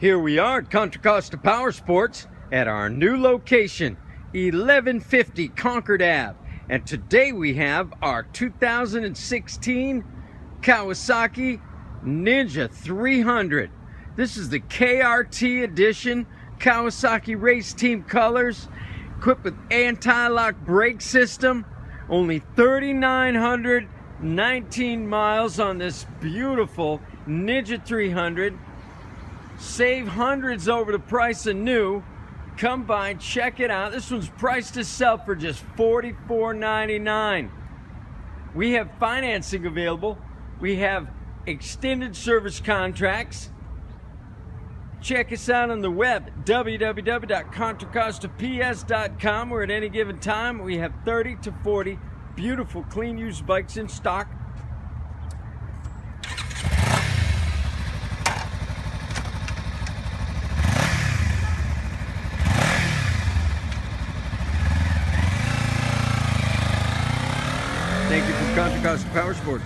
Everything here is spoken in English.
Here we are at Contra Costa Powersports at our new location, 1150 Concord Ave. And today we have our 2016 Kawasaki Ninja 300. This is the KRT Edition, Kawasaki race team colors, equipped with anti-lock brake system. Only 3,919 miles on this beautiful Ninja 300. Save hundreds over the price of new. Come by, check it out. This one's priced to sell for just $44.99. We have financing available. We have extended service contracts. Check us out on the web, www.contracostaps.com, where at any given time we have 30 to 40 beautiful clean used bikes in stock. Thank you from Contra Costa Powersports.